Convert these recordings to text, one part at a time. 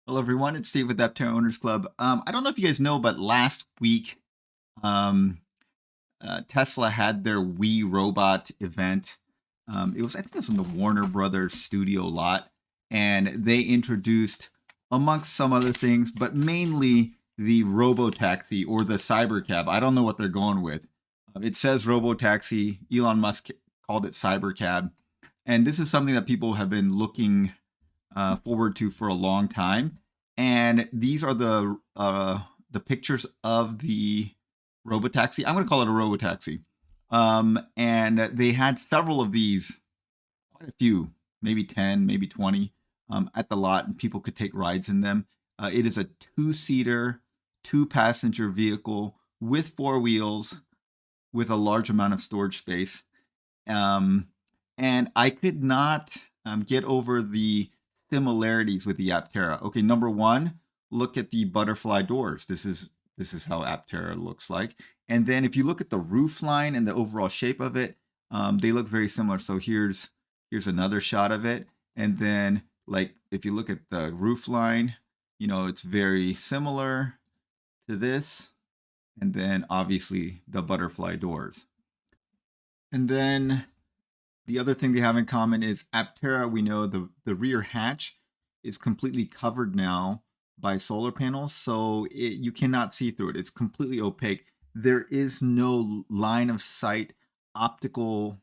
Hello, everyone. It's Steve with Aptera Owners Club. I don't know if you guys know, but last week, um, Tesla had their We Robot event. I think it was in the Warner Brothers studio lot, and they introduced, amongst some other things, but mainly the robotaxi or the cybercab. I don't know what they're going with. It says robotaxi. Elon Musk called it cybercab, and this is something that people have been looking forward to for a long time. And these are the pictures of the robotaxi. I'm going to call it a robotaxi. And they had several of these, quite a few, maybe 10, maybe 20, at the lot, and people could take rides in them. It is a two-seater, two-passenger vehicle with four wheels, with a large amount of storage space. Um, and I could not get over the similarities with the Aptera. Okay, number one, look at the butterfly doors. This is how Aptera looks like. And then if you look at the roof line and the overall shape of it, they look very similar. So here's another shot of it. And then like if you look at the roof line, it's very similar to this. And then obviously the butterfly doors. And then the other thing they have in common is Aptera, we know the rear hatch is completely covered now by solar panels, so you cannot see through it. It's completely opaque. There is no line of sight optical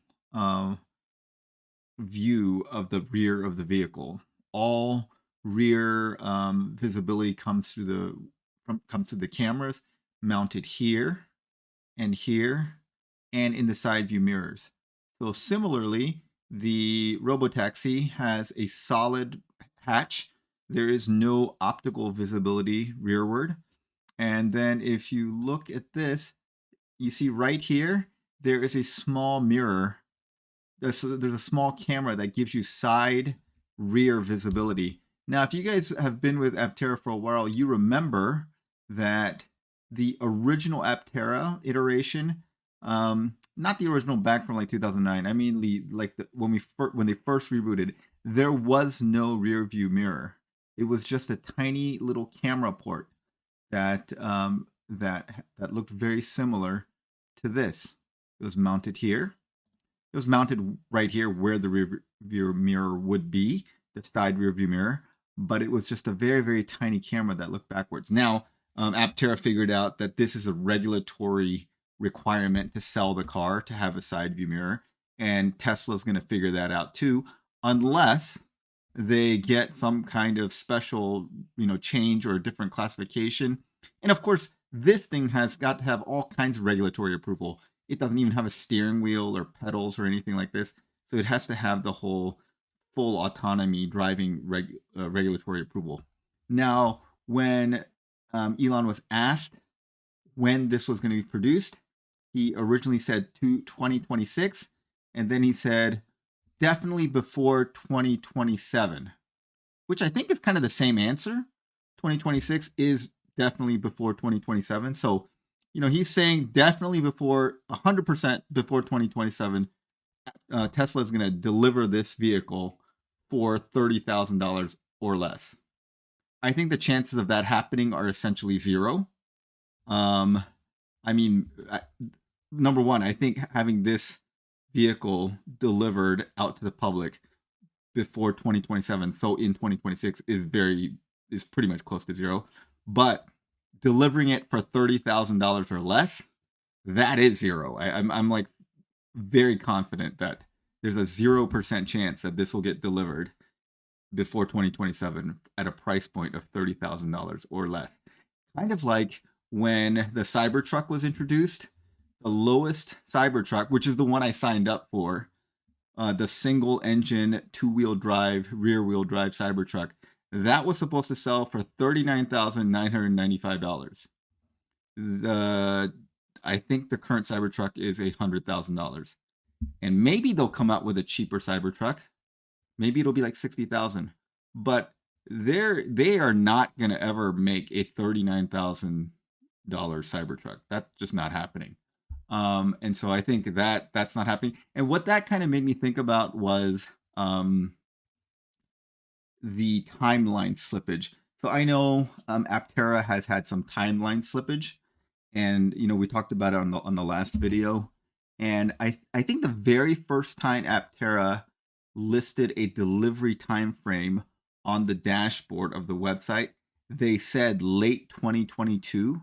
view of the rear of the vehicle. All rear visibility comes through the cameras mounted here and here and in the side view mirrors. So similarly, the robotaxi has a solid hatch. There is no optical visibility rearward. And then if you look at this, you see right here, there is a small mirror. So there's a small camera that gives you side rear visibility. Now, if you guys have been with Aptera for a while, you remember that the original Aptera iteration, not the original back from like 2009. I mean, when they first rebooted, there was no rear view mirror. It was just a tiny little camera port that that looked very similar to this. It was mounted here. It was mounted right here where the rear view mirror would be, the side rear view mirror, but it was just a very, very tiny camera that looked backwards. Now, Aptera figured out that this is a regulatory requirement to sell the car to have a side view mirror, and Tesla's going to figure that out too, unless they get some kind of special, change or a different classification. And of course, this thing has got to have all kinds of regulatory approval. It doesn't even have a steering wheel or pedals or anything like this, so it has to have the whole full autonomy driving regulatory approval. Now, when Elon was asked when this was going to be produced, he originally said 2026, and then he said definitely before 2027, which I think is kind of the same answer. 2026 is definitely before 2027. So, he's saying definitely before 100% before 2027, Tesla is going to deliver this vehicle for $30,000 or less. I think the chances of that happening are essentially zero. I mean, number one, I think having this vehicle delivered out to the public before 2027, so in 2026, is pretty much close to zero. But delivering it for $30,000 or less, that is zero. I'm like very confident that there's a 0% chance that this will get delivered before 2027 at a price point of $30,000 or less. Kind of like when the Cybertruck was introduced, the lowest Cybertruck, which is the one I signed up for, the single engine, two-wheel drive, rear-wheel drive Cybertruck, that was supposed to sell for $39,995. I think the current Cybertruck is $100,000. And maybe they'll come out with a cheaper Cybertruck. Maybe it'll be like $60,000. But they are not going to ever make a $39,000 Cybertruck. That's just not happening. And so I think that's not happening. And what that kind of made me think about was the timeline slippage. So I know Aptera has had some timeline slippage, and we talked about it on the last video. And I think the very first time Aptera listed a delivery time frame on the dashboard of the website, they said late 2022,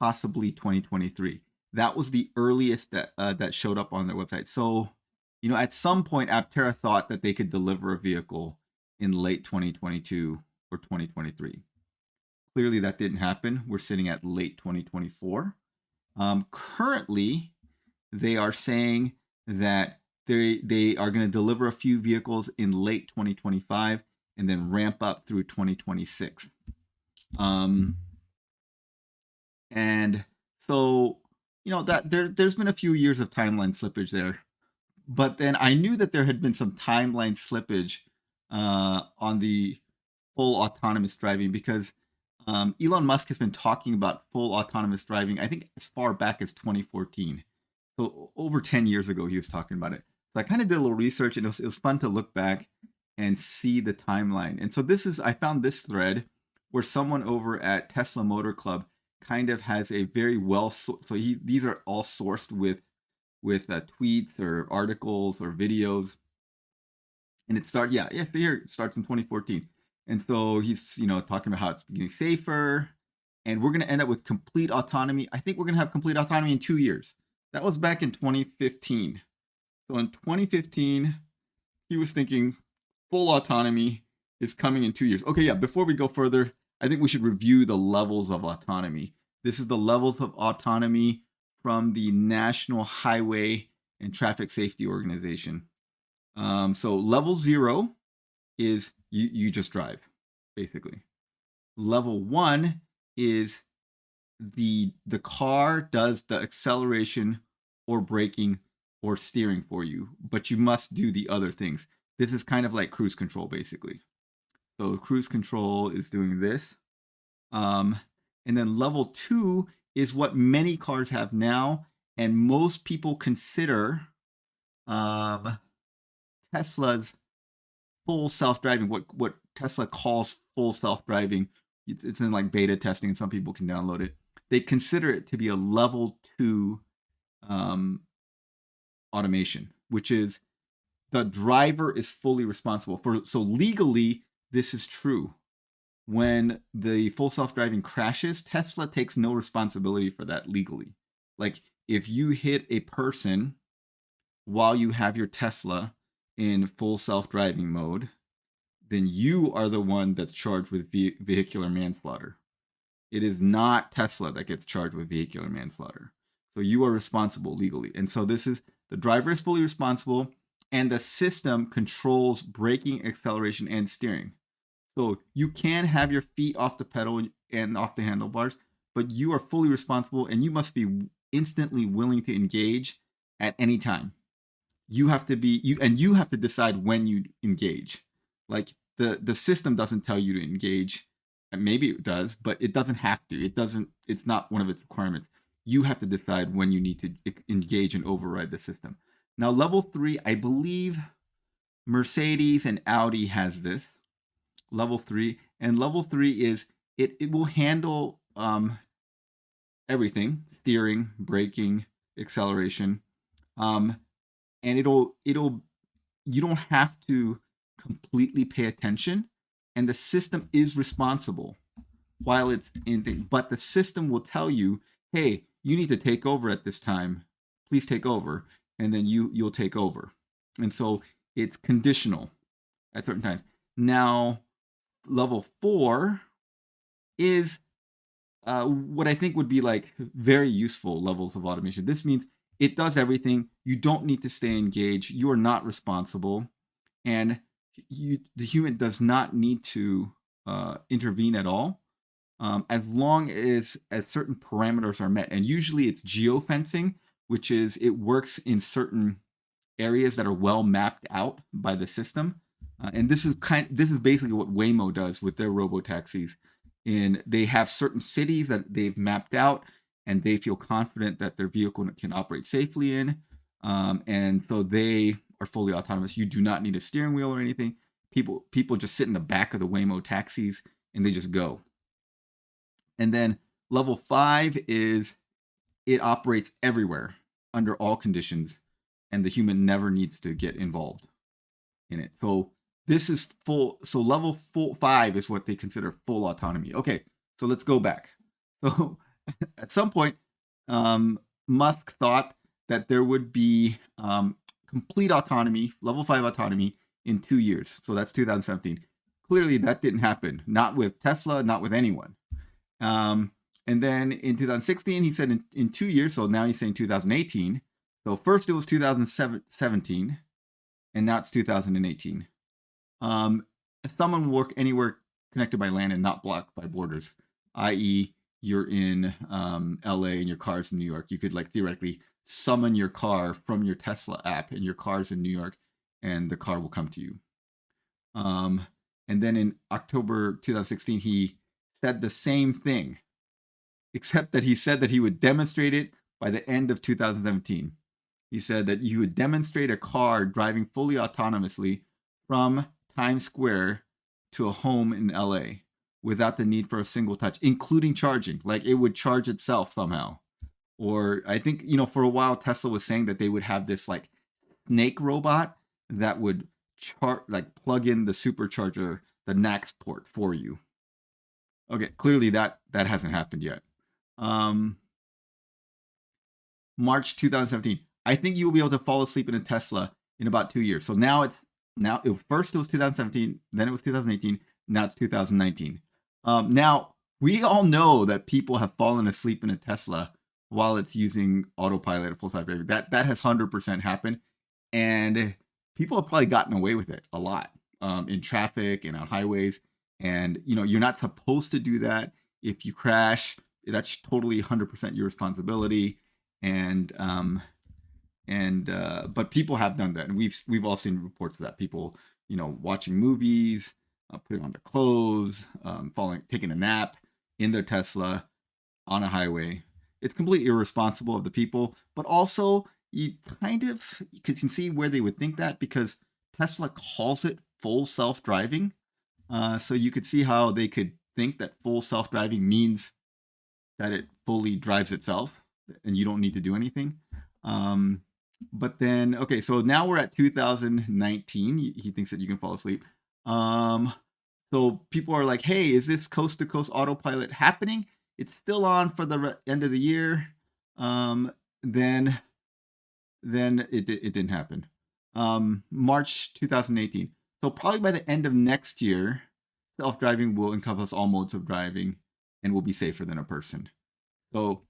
possibly 2023. That was the earliest that showed up on their website. So, at some point, Aptera thought that they could deliver a vehicle in late 2022 or 2023. Clearly, that didn't happen. We're sitting at late 2024. Currently, they are saying that they are going to deliver a few vehicles in late 2025 and then ramp up through 2026. And so, that there's been a few years of timeline slippage there. But then I knew that there had been some timeline slippage on the full autonomous driving because Elon Musk has been talking about full autonomous driving, I think as far back as 2014. So over 10 years ago, he was talking about it. So I kind of did a little research, and it was fun to look back and see the timeline. And so I found this thread where someone over at Tesla Motor Club kind of has a very these are all sourced with tweets or articles or videos. And it starts, here it starts in 2014. And so he's, talking about how it's getting safer, and we're going to end up with complete autonomy. I think we're going to have complete autonomy in 2 years. That was back in 2015. So in 2015, he was thinking full autonomy is coming in 2 years. Okay, yeah, before we go further, I think we should review the levels of autonomy. This is the levels of autonomy from the National Highway and Traffic Safety Organization. So level 0 is you just drive, basically. Level 1 is the car does the acceleration or braking or steering for you, but you must do the other things. This is kind of like cruise control, basically. So cruise control is doing this. And then level 2 is what many cars have now, and most people consider Tesla's full self-driving, what Tesla calls full self-driving. It's in like beta testing, and some people can download it. They consider it to be a level 2 automation, which is the driver is fully responsible for. So legally, this is true. When the full self-driving crashes, Tesla takes no responsibility for that legally. Like if you hit a person while you have your Tesla in full self-driving mode, then you are the one that's charged with vehicular manslaughter. It is not Tesla that gets charged with vehicular manslaughter. So you are responsible legally. And so this is, the driver is fully responsible, and the system controls braking, acceleration, and steering. So you can have your feet off the pedal and off the handlebars, but you are fully responsible, and you must be instantly willing to engage at any time. You have to decide when you engage. Like the system doesn't tell you to engage. And maybe it does, but it doesn't have to. It's not one of its requirements. You have to decide when you need to engage and override the system. Now, level 3, I believe Mercedes and Audi has this. Level 3. And level 3 is it will handle everything: steering, braking, acceleration. And you don't have to completely pay attention, and the system is responsible while it's in, but the system will tell you, hey, you need to take over at this time, please take over, and then you'll take over. And so it's conditional at certain times. Now, level 4 is what I think would be like very useful levels of automation. This means it does everything. You don't need to stay engaged. You are not responsible, and the human does not need to intervene at all, as long as certain parameters are met. And usually it's geofencing, which is it works in certain areas that are well mapped out by the system. And this is basically what Waymo does with their robotaxis. They have certain cities that they've mapped out, and they feel confident that their vehicle can operate safely in. And so they are fully autonomous. You do not need a steering wheel or anything. People just sit in the back of the Waymo taxis. and they just go. And then level 5 is it operates everywhere under all conditions, and the human never needs to get involved in it. So this is full. So level 5 is what they consider full autonomy. Okay, so let's go back. So at some point, Musk thought that there would be complete autonomy, level 5 autonomy in 2 years. So that's 2017. Clearly, that didn't happen. Not with Tesla, not with anyone. And then in 2016, he said in 2 years. So now he's saying 2018. So first it was 2017, and now it's 2018. Someone work anywhere connected by land and not blocked by borders, i.e., you're in LA and your car's in New York. You could like theoretically summon your car from your Tesla app, and your car's in New York, and the car will come to you. And then in October 2016, he said the same thing, except that he said that he would demonstrate it by the end of 2017. He said that you would demonstrate a car driving fully autonomously from Times Square to a home in LA without the need for a single touch, including charging. Like it would charge itself somehow. Or I think, for a while Tesla was saying that they would have this like snake robot that would plug in the supercharger, the NAX port for you. Okay, clearly that hasn't happened yet. March 2017. I think you will be able to fall asleep in a Tesla in about 2 years. So first it was 2017, then it was 2018, now it's 2019. Now we all know that people have fallen asleep in a Tesla while it's using autopilot or full self-driving. That has 100% happened, and people have probably gotten away with it a lot in traffic and on highways. And you're not supposed to do that. If you crash, that's totally 100% your responsibility. But people have done that, and we've all seen reports of that. People, watching movies, putting on their clothes, taking a nap in their Tesla on a highway. It's completely irresponsible of the people, but also you can see where they would think that, because Tesla calls it full self-driving. So you could see how they could think that full self-driving means that it fully drives itself and you don't need to do anything. But then, okay, so now we're at 2019. He thinks that you can fall asleep. So people are like, hey, is this coast to coast autopilot happening? It's still on for the end of the year. Then it didn't happen. March 2018. So probably by the end of next year, self-driving will encompass all modes of driving and will be safer than a person. So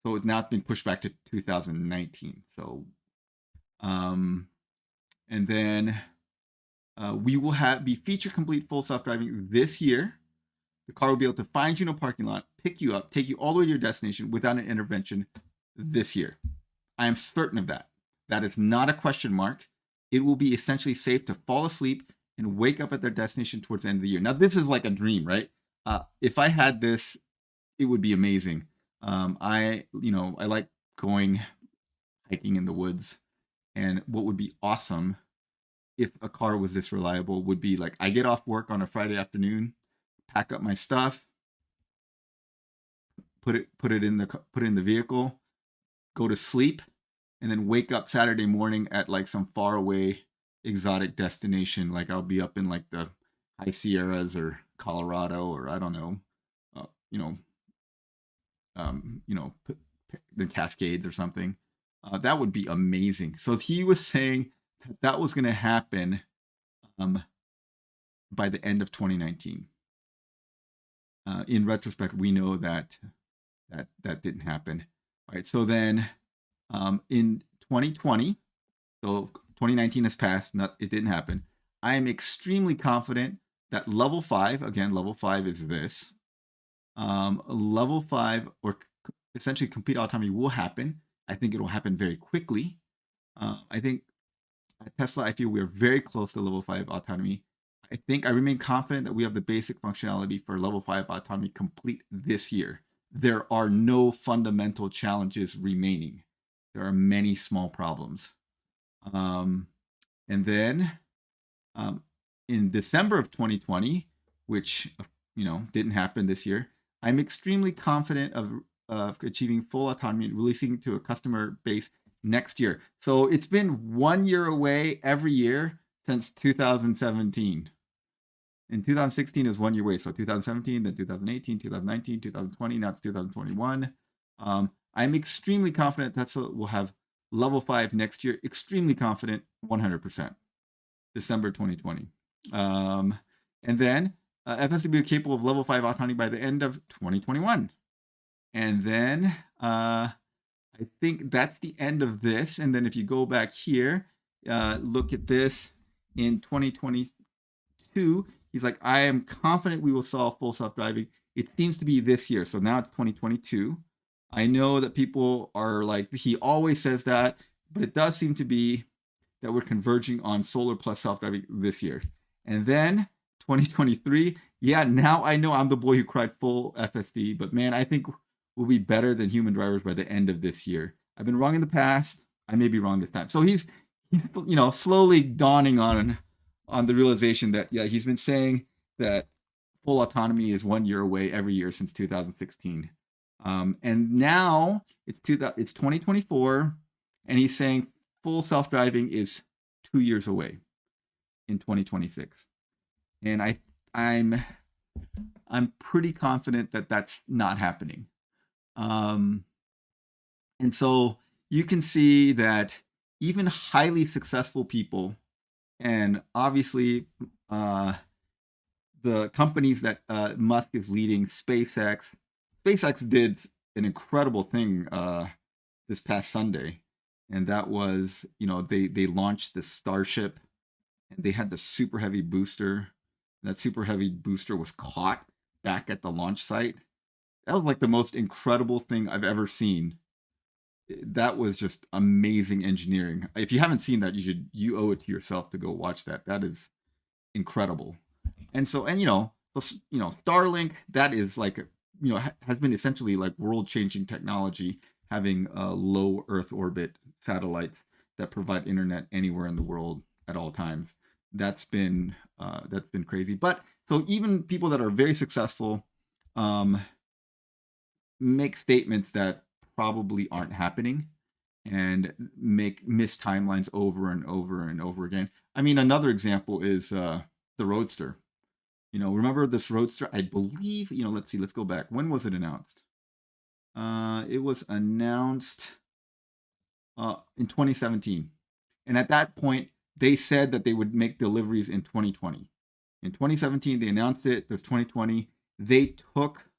now it's been pushed back to 2019. So, and then we will be feature complete full self-driving this year. The car will be able to find you in a parking lot, pick you up, take you all the way to your destination without an intervention this year. I am certain of that. That is not a question mark. It will be essentially safe to fall asleep and wake up at their destination towards the end of the year. Now, this is like a dream, right? If I had this, it would be amazing. I like going hiking in the woods, and what would be awesome if a car was this reliable would be like, I get off work on a Friday afternoon, pack up my stuff, put it in the vehicle, go to sleep, and then wake up Saturday morning at like some faraway exotic destination. Like I'll be up in like the high Sierras or Colorado, or I don't know, the Cascades or something. That would be amazing. So he was saying that was going to happen by the end of 2019. In retrospect, we know that didn't happen. All right. So then in 2020, so 2019 has passed, it didn't happen. I am extremely confident that level 5, again, level 5 is this. Level 5, or essentially complete autonomy, will happen. I think it will happen very quickly. I think at Tesla, I feel we are very close to level 5 autonomy. I remain confident that we have the basic functionality for level 5 autonomy complete this year. There are no fundamental challenges remaining. There are many small problems. And then in December of 2020, which didn't happen this year. I'm extremely confident of achieving full autonomy and releasing to a customer base next year. So it's been 1 year away every year since 2017. In 2016 is 1 year away. So 2017, then 2018, 2019, 2020, now it's 2021. I'm extremely confident Tesla will have level 5 next year. Extremely confident, 100%. December 2020. And then FS will be capable of level 5 autonomy by the end of 2021. And then I think that's the end of this. And then if you go back here, look at this in 2022, he's like, I am confident we will solve full self-driving. It seems to be this year. So now it's 2022. I know that people are like, he always says that, but it does seem to be that we're converging on solar plus self-driving this year. And then 2023, yeah, now I know I'm the boy who cried full FSD, but man, I think we'll be better than human drivers by the end of this year. I've been wrong in the past. I may be wrong this time. So he's slowly dawning on the realization that, yeah, he's been saying that full autonomy is 1 year away every year since 2016. And now it's 2024, and he's saying full self-driving is 2 years away in 2026. And I'm pretty confident that that's not happening. And so you can see that even highly successful people, and obviously the companies that Musk is leading, SpaceX did an incredible thing this past Sunday. And that was, they launched the Starship, and they had the super heavy booster. That super heavy booster was caught back at the launch site. That was like the most incredible thing I've ever seen. That was just amazing engineering. If you haven't seen that, you owe it to yourself to go watch that. That is incredible. And so, Starlink, that is like, has been essentially like world-changing technology, having low Earth orbit satellites that provide internet anywhere in the world at all times. That's been crazy. But so even people that are very successful make statements that probably aren't happening and miss timelines over and over and over again. I mean, another example is the Roadster. Remember this Roadster? I believe, let's see, let's go back. When was it announced? It was announced in 2017. And at that point, they said that they would make deliveries in 2020. In 2017, they announced it. There's 2020. They took,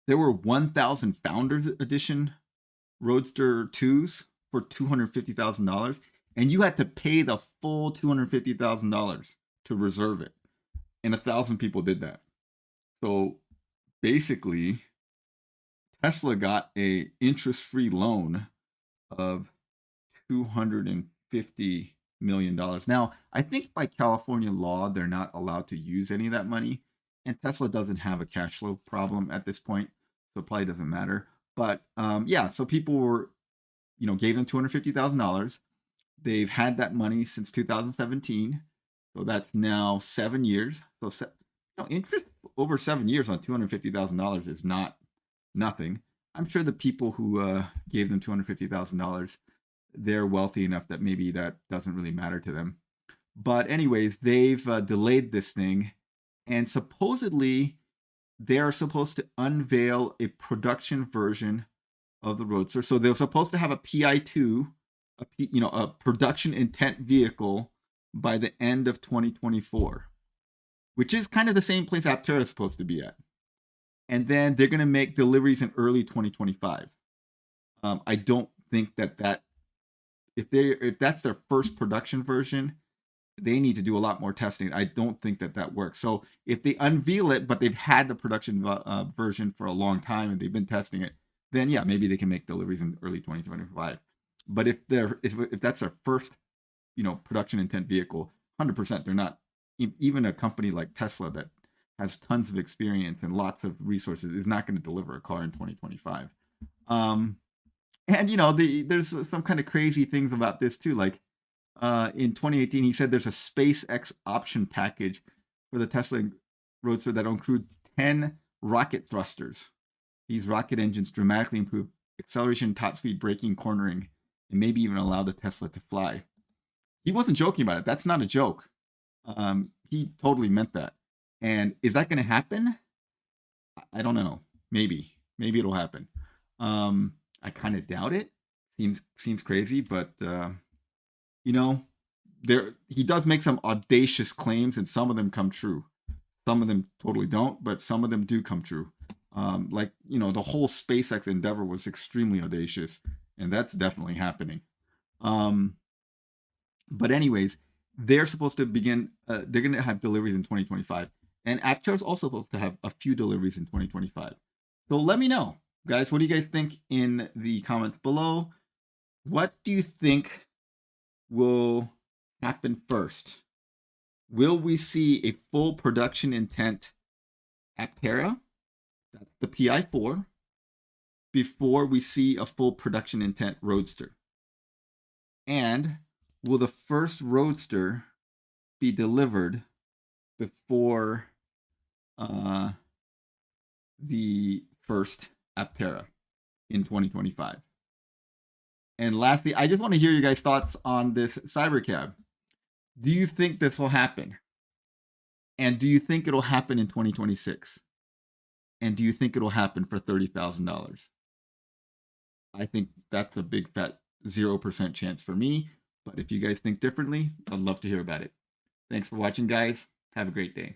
there were 1,000 Founders Edition Roadster 2s for $250,000. And you had to pay the full $250,000 to reserve it. And 1,000 people did that. So basically, Tesla got a interest-free loan of $250 million. Now, I think by California law, they're not allowed to use any of that money. And Tesla doesn't have a cash flow problem at this point, so it probably doesn't matter. But yeah, so people were, gave them $250,000. They've had that money since 2017. So that's now 7 years. So interest over 7 years on $250,000 is not nothing. I'm sure the people who gave them $250,000, they're wealthy enough that maybe that doesn't really matter to them. But anyways, they've delayed this thing, and supposedly they're supposed to unveil a production version of the Roadster. So they're supposed to have a PI2, a production intent vehicle by the end of 2024, which is kind of the same place Aptera is supposed to be at. And then they're going to make deliveries in early 2025. I don't think that if that's their first production version, they need to do a lot more testing. I don't think that works. So if they unveil it, but they've had the production version for a long time and they've been testing it, then yeah, maybe they can make deliveries in early 2025. But if that's their first, production intent vehicle, 100%, they're not. Even a company like Tesla that has tons of experience and lots of resources is not going to deliver a car in 2025. And there's some kind of crazy things about this too. Like in 2018, he said there's a SpaceX option package for the Tesla Roadster that'll include 10 rocket thrusters. These rocket engines dramatically improve acceleration, top speed, braking, cornering, and maybe even allow the Tesla to fly. He wasn't joking about it. That's not a joke. He totally meant that. And is that going to happen? I don't know. Maybe it'll happen. I kind of doubt it. Seems crazy, but you know, he does make some audacious claims, and some of them come true. Some of them totally don't, but some of them do come true. Like, you know, the whole SpaceX endeavor was extremely audacious, and that's definitely happening. But anyways, they're supposed to begin. They're going to have deliveries in 2025, and Aptera is also supposed to have a few deliveries in 2025. So let me know, guys. What do you guys think in the comments below? What do you think will happen first? Will we see a full production intent Aptera, that's the PI4, before we see a full production intent Roadster? And will the first Roadster be delivered before the first Aptera in 2025? And lastly, I just want to hear your guys' thoughts on this Cybercab. Do you think this will happen? And do you think it'll happen in 2026? And do you think it'll happen for $30,000? I think that's a big fat 0% chance for me. But if you guys think differently, I'd love to hear about it. Thanks for watching, guys. Have a great day.